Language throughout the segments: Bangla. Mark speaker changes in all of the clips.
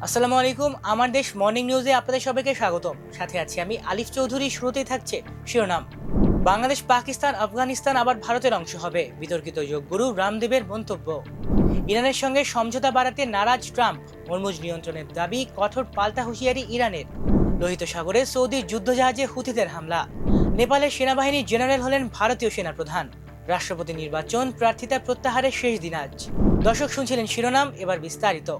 Speaker 1: আসসালামু আলাইকুম। আমার দেশ মর্নিং নিউজে আপনাদের সবাইকে স্বাগতম। সাথে আছি আমি আলিফ চৌধুরী। শুরুতেই থাকছে শিরোনাম। বাংলাদেশ, পাকিস্তান, আফগানিস্তান আবার ভারতের অংশ হবে, বিতর্কিত যোগগুরু রামদেবের মন্তব্য। ইরানের সঙ্গে সমঝোতা বাড়াতে নারাজ ট্রাম্প, হরমুজ নিয়ন্ত্রণের দাবি, কঠোর পাল্টা হুঁশিয়ারি ইরানের। লোহিত সাগরে সৌদির যুদ্ধজাহাজে হুথিদের হামলা। নেপালের সেনাবাহিনীর জেনারেল হলেন ভারতীয় সেনাপ্রধান। রাষ্ট্রপতি নির্বাচন প্রার্থিতা প্রত্যাহারের শেষ দিন আজ। দর্শক শুনছিলেন শিরোনাম, এবার বিস্তারিত।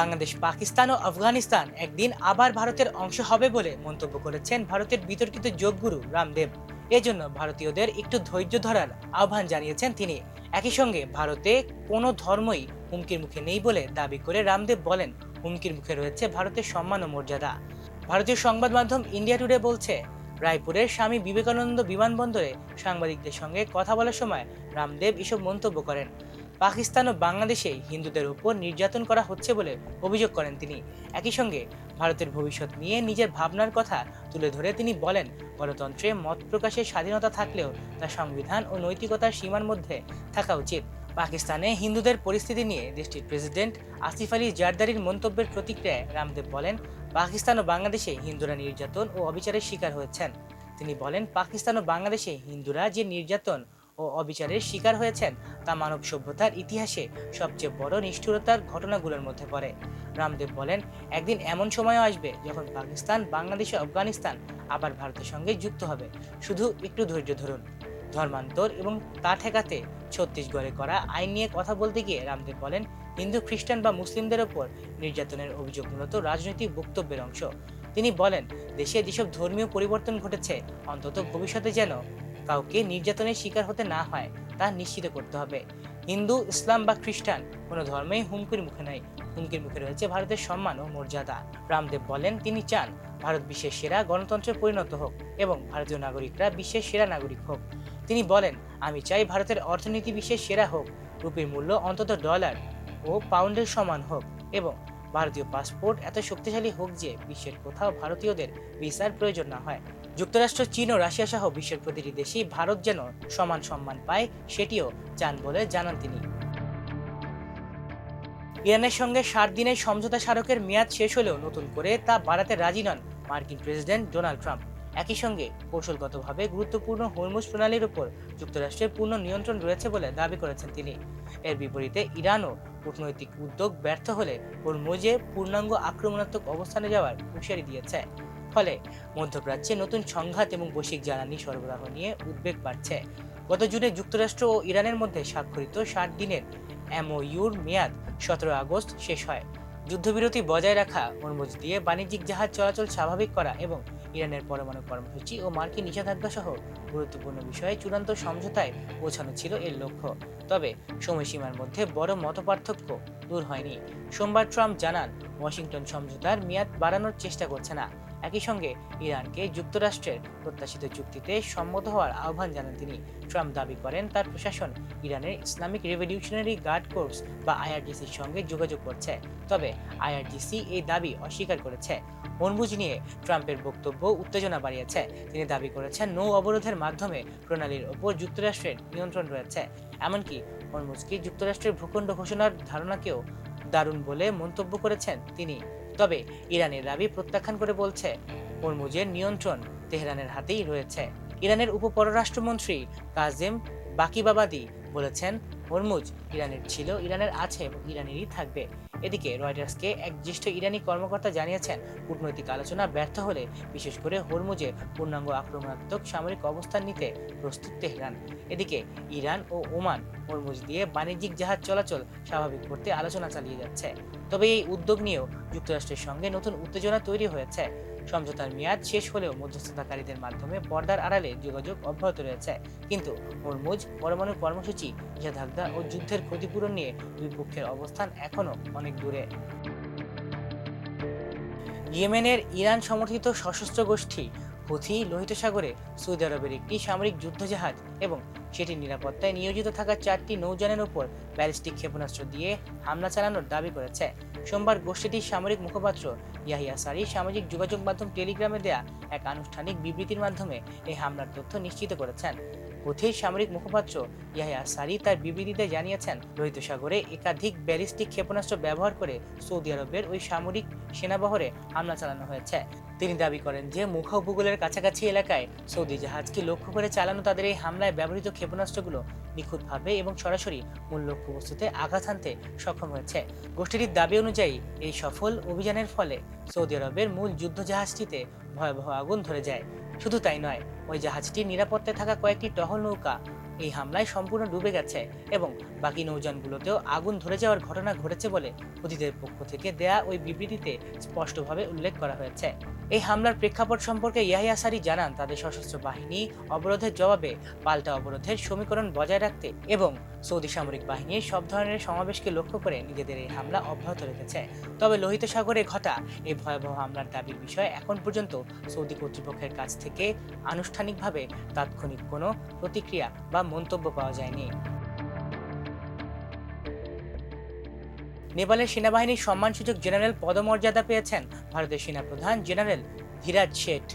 Speaker 1: বাংলাদেশ, পাকিস্তান ও আফগানিস্তান একদিন আবার ভারতের অংশ হবে বলে মন্তব্য করেছেন ভারতের বিতর্কিত যোগগুরু রামদেব। এজন্য ভারতীয়দের একটু ধৈর্য ধরার আহ্বান জানিয়েছেন তিনি। একই সঙ্গে ভারতে কোনো ধর্মই হুমকির মুখে নেই বলে দাবি করে রামদেব বলেন, হুমকির মুখে রয়েছে ভারতের সম্মান ও মর্যাদা। ভারতীয় সংবাদ মাধ্যম ইন্ডিয়া টুডে বলছে, রায়পুরের স্বামী বিবেকানন্দ বিমানবন্দরে সাংবাদিকদের সঙ্গে কথা বলার সময় রামদেব এসব মন্তব্য করেন। পাকিস্তান ও বাংলাদেশে হিন্দুদের উপর নির্যাতন করা হচ্ছে বলে অভিযোগ করেন তিনি। একই সঙ্গে ভারতের ভবিষ্যৎ নিয়ে নিজের ভাবনার কথা তুলে ধরে তিনি বলেন, গণতন্ত্রে মত প্রকাশের স্বাধীনতা থাকলেও তা সংবিধান ও নৈতিকতার সীমার মধ্যে থাকা উচিত। পাকিস্তানে হিন্দুদের পরিস্থিতি নিয়ে দেশটির প্রেসিডেন্ট আসিফ আলী জারদারির মন্তব্যের প্রতিক্রিয়ায় রামদেব বলেন, পাকিস্তান ও বাংলাদেশে হিন্দুরা নির্যাতন ও অবিচারের শিকার হয়েছেন। তিনি বলেন, পাকিস্তান ও বাংলাদেশে হিন্দুরা যে নির্যাতন ও অবিচারের শিকার হয়েছেন তা মানব সভ্যতার ইতিহাসে সবচেয়ে বড় নিষ্ঠুরতার ঘটনাগুলোর মধ্যে পড়ে। রামদেব বলেন, একদিন এমন সময়ও আসবে যখন পাকিস্তান, বাংলাদেশ ও আফগানিস্তান আবার ভারতের সঙ্গে যুক্ত হবে। শুধু একটু ধৈর্য ধরুন। ধর্মান্তর এবং তা ঠেকাতে ছত্তিশগড়ে করা আইন নিয়ে কথা বলতে গিয়ে রামদেব বলেন, হিন্দু, খ্রিস্টান বা মুসলিমদের ওপর নির্যাতনের অভিযোগ মূলত রাজনৈতিক বক্তব্যের অংশ। তিনি বলেন, দেশে যেসব ধর্মীয় পরিবর্তন ঘটেছে, অন্তত ভবিষ্যতে যেন কাউকে নির্যাতনের শিকার হতে না হয় তা নিশ্চিত করতে হবে। হিন্দু, ইসলাম বা খ্রিস্টান কোনো ধর্মেই হুমকির মুখে নাই। হুমকির মুখে রয়েছে ভারতের সম্মান ও মর্যাদা। রামদেব বলেন, তিনি চান ভারত বিশ্বের সেরা গণতন্ত্রে পরিণত হোক এবং ভারতীয় নাগরিকরা বিশ্বের সেরা নাগরিক হোক। তিনি বলেন, আমি চাই ভারতের অর্থনীতি বিশ্বের সেরা হোক, রুপির মূল্য অন্তত ডলার ও পাউন্ডের সমান হোক এবং ভারতীয় পাসপোর্ট এত শক্তিশালী হোক যে বিশ্বের কোথাও ভারতীয়দের ভিসার প্রয়োজন না হয়। যুক্তরাষ্ট্র, চীন ও রাশিয়া সহ বিশ্বের প্রতিটি দেশেই ভারত যেন সমান সম্মান পায়, সেটিও চান বলে জানান তিনি। ইরানের সঙ্গে 60 দিনের সমঝোতা স্মারকের মেয়াদ শেষ হলেও নতুন করে তা বাড়াতে রাজি নন মার্কিন প্রেসিডেন্ট ডোনাল্ড ট্রাম্প। একই সঙ্গে কৌশলগতভাবে গুরুত্বপূর্ণ হরমুজ প্রণালীর উপর যুক্তরাষ্ট্রের পূর্ণ নিয়ন্ত্রণ রয়েছে বলে দাবি করেছেন তিনি। এর বিপরীতে ইরানও কূটনৈতিক উদ্যোগ ব্যর্থ হলে হরমুজে পূর্ণাঙ্গ আক্রমণাত্মক অবস্থানে যাওয়ার হুঁশিয়ারি দিয়েছে। ফলে মধ্যপ্রাচ্যে নতুন সংঘাত এবং বৈশ্বিক জ্বালানি সরবরাহ নিয়ে উদ্বেগ বাড়ছে। গত জুনে যুক্তরাষ্ট্র ও ইরানের মধ্যে স্বাক্ষরিত 60 দিনের এমওইউর মেয়াদ 17 আগস্ট শেষ হয়। যুদ্ধবিরতি বজায় রাখা, হরমুজ দিয়ে বাণিজ্যিক জাহাজ চলাচল স্বাভাবিক করা এবং ইরানের পরমাণু কর্মসূচি ও মার্কিন নিষেধাজ্ঞা সহ গুরুত্বপূর্ণ বিষয়ে চূড়ান্ত সমঝোতায় পৌঁছানো ছিল এর লক্ষ্য। তবে সময়সীমার মধ্যে বড় মতপার্থক্য দূর হয়নি। সোমবার ট্রাম্প জানান, ওয়াশিংটন সমঝোতার মেয়াদ বাড়ানোর চেষ্টা করছে না। একই সঙ্গে ইরানকে যুক্তরাষ্ট্রের প্রত্যাশিত চুক্তিতে সম্মত হওয়ার আহ্বান জানান তিনি। ট্রাম্প দাবি করেন, তার প্রশাসন ইরানের ইসলামিক রেভলিউশনারি গার্ড কোর্পস বা আইআরজিসির সঙ্গে যোগাযোগ করছে। তবে আইআরজিসি এই দাবি অস্বীকার করেছে। হরমুজ নিয়ে ট্রাম্পের বক্তব্য উত্তেজনা বাড়িয়েছে। তিনি দাবি করেছেন, নৌ অবরোধের মাধ্যমে প্রণালীর ওপর যুক্তরাষ্ট্রের নিয়ন্ত্রণ রয়েছে। এমনকি হরমুজকে যুক্তরাষ্ট্রের ভূখণ্ড ঘোষণার ধারণাকেও দারুণ বলে মন্তব্য করেছেন তিনি। তবে ইরানের দাবি প্রত্যাখ্যান করে বলছে, হরমুজের নিয়ন্ত্রণ তেহরানের হাতেই রয়েছে। ইরানের উপপররাষ্ট্রমন্ত্রী কাজেম বাকিবাবাদি বলেছেন, হরমুজ ইরানের ছিল, ইরানের আছে এবং ইরানেরই থাকবে। এদিকে রয়টার্সকে এক জ্যেষ্ঠ ইরানি কর্মকর্তা জানিয়েছেন, কূটনৈতিক আলোচনা ব্যর্থ হলে বিশেষ করে হরমুজে পূর্ণাঙ্গ আক্রমণাত্মক সামরিক অবস্থান নিতে প্রস্তুত তেহরান। এদিকে ইরান ও ওমান হরমুজ দিয়ে বাণিজ্যিক জাহাজ চলাচল স্বাভাবিক করতে আলোচনা চালিয়ে যাচ্ছে। তবে এই উদ্যোগ নিয়েও যুক্তরাষ্ট্রের সঙ্গে নতুন উত্তেজনা তৈরি হয়েছে। সমঝোতার মেয়াদ শেষ হলেও মধ্যস্থতাকারীদের মাধ্যমে পর্দার আড়ালে যোগাযোগ অব্যাহত রয়েছে। কিন্তু হরমুজ, পরমাণু কর্মসূচি, নিষেধাজ্ঞা ও যুদ্ধের ক্ষতিপূরণ নিয়ে দুই পক্ষের অবস্থান এখনও অনেক দূরে। ইয়েমেনের ইরান সমর্থিত সশস্ত্র গোষ্ঠী হুথি লোহিত সাগরে সৌদি আরবের একটি সামরিক যুদ্ধজাহাজ এবং সেটির নিরাপত্তায় নিয়োজিত থাকা 4টি নৌযানের উপর ব্যালিস্টিক ক্ষেপণাস্ত্র দিয়ে হামলা চালানোর দাবি করেছে। সোমবার গোষ্ঠীটির সামরিক মুখপাত্র ইয়াহিয়া সারি সামাজিক যোগাযোগ মাধ্যম টেলিগ্রামে দেয়া এক আনুষ্ঠানিক বিবৃতির মাধ্যমে এই হামলার তথ্য নিশ্চিত করেছেন। হুথির সামরিক মুখপাত্র ইয়াহিয়া সারি তার বিবৃতিতে জানিয়েছেন, লোহিত সাগরে একাধিক ব্যালিস্টিক ক্ষেপণাস্ত্র ব্যবহার করে সৌদি আরবের ওই সামরিক সেনাবহরে হামলা চালানো হয়েছে। তিনি দাবি করেন যে মুখা উপকূলের কাছাকাছি এলাকায় সৌদি জাহাজকে লক্ষ্য করে চালানো তাদের এই হামলায় ব্যবহৃত ক্ষেপণাস্ত্রগুলো নিখুঁতভাবে এবং সরাসরি মূল লক্ষ্যবস্তুতে আঘাত হানতে সক্ষম হয়েছে। গোষ্ঠীটির দাবি অনুযায়ী এই সফল অভিযানের ফলে সৌদি আরবের মূল যুদ্ধ জাহাজটিতে ভয়াবহ আগুন ধরে যায়। শুধু তাই নয়, ওই জাহাজটির নিরাপত্তায় থাকা কয়েকটি টহল নৌকা এই হামলায় সম্পূর্ণ ডুবে গেছে এবং বাকি নৌযানগুলোতেও আগুন ধরে যাওয়ার ঘটনা ঘটেছে বলে হুথিদের পক্ষ থেকে দেয়া ওই বিবৃতিতে স্পষ্টভাবে উল্লেখ করা হয়েছে। এই হামলার প্রেক্ষাপট সম্পর্কে ইয়াহিয়া সারি জানান, তাদের সশস্ত্র বাহিনী অবরোধের জবাবে পাল্টা অবরোধের সমীকরণ বজায় রাখতে এবং সৌদি সামরিক বাহিনীর সব ধরনের সমাবেশকে লক্ষ্য করে নিজেদের এই হামলা অব্যাহত রেখেছে। তবে লোহিত সাগরে ঘটা এই ভয়াবহ হামলার দাবির বিষয়ে এখন পর্যন্ত সৌদি কর্তৃপক্ষের কাছ থেকে আনুষ্ঠানিকভাবে তাৎক্ষণিক কোনো প্রতিক্রিয়া বা মন্তব্য পাওয়া যায়নি। নেপালের সেনাবাহিনীর সম্মানসূচক জেনারেল পদমর্যাদা পেয়েছেন ভারতের সেনাপ্রধান জেনারেল ধীরাজ শেঠ।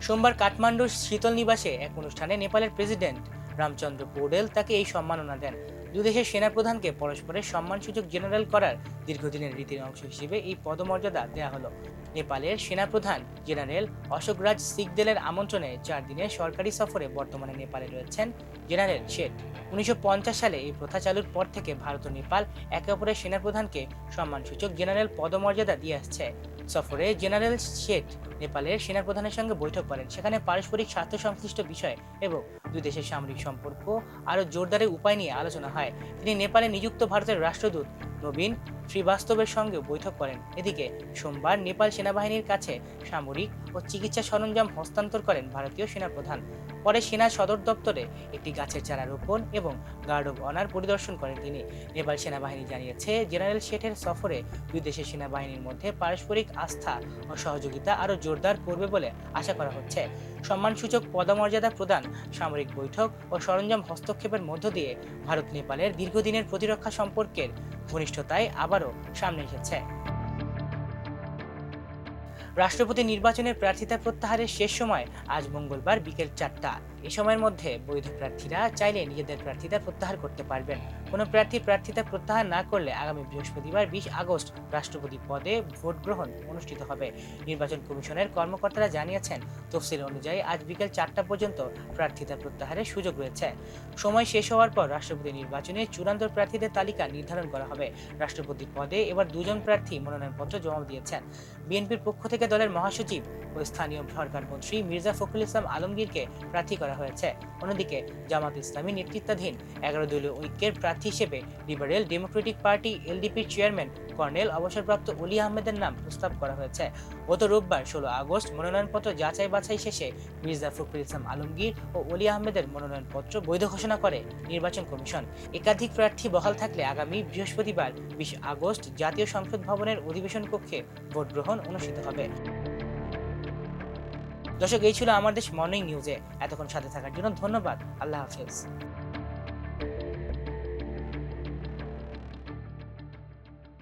Speaker 1: সোমবার কাঠমান্ডুর শীতল নিবাসে এক অনুষ্ঠানে নেপালের প্রেসিডেন্ট রামচন্দ্র পৌডেল তাকে এই সম্মাননা দেন। দুদেশের সেনাপ্রধানকে পরস্পরের সম্মানসূচক জেনারেল করার দীর্ঘদিনের রীতির অংশ হিসেবে এই পদমর্যাদা দেওয়া হলো। নেপালের সেনাপ্রধান জেনারেল অশোকরাজ সিকদেলের আমন্ত্রণে 4 দিনের সরকারি সফরে বর্তমানে নেপালে রয়েছেন জেনারেল শেঠ। 1950 সালে এই প্রথা চালুর পর থেকে ভারত ও নেপাল একে অপরের সেনাপ্রধানকে সম্মানসূচক জেনারেল পদমর্যাদা দিয়ে আসছে। সফরে জেনারেল শেঠ নেপালের সেনাপ্রধানের সঙ্গে বৈঠক করেন। সেখানে পারস্পরিক স্বার্থ সংশ্লিষ্ট বিষয় এবং দুই দেশের সামরিক সম্পর্ক আরও জোরদারের উপায় নিয়ে আলোচনা হয়। তিনি নেপালে নিযুক্ত ভারতের রাষ্ট্রদূত নবীন শ্রীবাস্তবের সঙ্গে বৈঠক করেন। এদিকে সোমবার নেপাল সেনাবাহিনীর কাছে সামরিক ও চিকিৎসা সরঞ্জাম হস্তান্তর করেন ভারতীয় সেনাপ্রধান। পরে সেনা সদর দপ্তরে একটি গাছের চারা রোপণ এবং গার্ড অব অনার পরিদর্শন করেন তিনি। নেপাল সেনাবাহিনী জানিয়েছে, জেনারেল শেঠের সফরে দুই দেশের সেনাবাহিনীর মধ্যে পারস্পরিক আস্থা ও সহযোগিতা আরও জোরদার করবে বলে আশা করা হচ্ছে। সম্মানসূচক পদমর্যাদা প্রদান, সামরিক বৈঠক ও সরঞ্জাম হস্তক্ষেপের মধ্য দিয়ে ভারত নেপালের দীর্ঘদিনের প্রতিরক্ষা সম্পর্কের ঘনিষ্ঠতায় আবারও সামনে এসেছে। রাষ্ট্রপতি নির্বাচনের প্রার্থিতা প্রত্যাহারের শেষ সময় আজ মঙ্গলবার বিকেল 4টা। এই সময়ের মধ্যে বৈধ প্রার্থীরা চাইলে নিজেদের প্রার্থিতা প্রত্যাহার করতে পারবেন। কোনো প্রার্থী প্রার্থিতা প্রত্যাহার না করলে আগামী বৃহস্পতিবার 20 আগস্ট রাষ্ট্রপতি পদে ভোট গ্রহণ অনুষ্ঠিত হবে। নির্বাচন কমিশনের কর্মকর্তারা জানিয়েছেন, তফসিল অনুযায়ী আজ বিকেল 4টা পর্যন্ত প্রার্থিতা প্রত্যাহারের সুযোগ রয়েছে। সময় শেষ হওয়ার পর রাষ্ট্রপতি নির্বাচনে চূড়ান্ত প্রার্থীদের তালিকা নির্ধারণ করা হবে। রাষ্ট্রপতি পদে এবার 2 জন প্রার্থী মনোনয়নপত্র জমা দিয়েছেন। বিএনপির পক্ষ থেকে দলের মহাসচিব ও স্থানীয় সরকার মন্ত্রী মির্জা ফখরুল ইসলাম আলমগীরকে প্রার্থী করা হয়েছে। অন্যদিকে জামাত ইসলামী নেতৃত্বাধীন 11 দলীয় ঐক্যের প্রার্থী হিসেবে লিবারেল ডেমোক্রেটিক পার্টি এলডিপির চেয়ারম্যান কর্নেল অবসরপ্রাপ্ত অলি আহমেদের নাম প্রস্তাব করা হয়েছে। গত রোববার 16 আগস্ট মনোনয়নপত্র যাচাই বাছাই শেষে মির্জা ফখরুল ইসলাম আলমগীর ও অলি আহমেদের মনোনয়নপত্র বৈধ ঘোষণা করে নির্বাচন কমিশন। একাধিক প্রার্থী বহাল থাকলে আগামী বৃহস্পতিবার 20 আগস্ট জাতীয় সংসদ ভবনের অধিবেশন কক্ষে ভোট গ্রহণ অনুষ্ঠিত হবে। দর্শক, এই ছিল আমার দেশ মর্নিং নিউজে। এতক্ষণ সাথে থাকার জন্য ধন্যবাদ। আল্লাহ হাফেজ।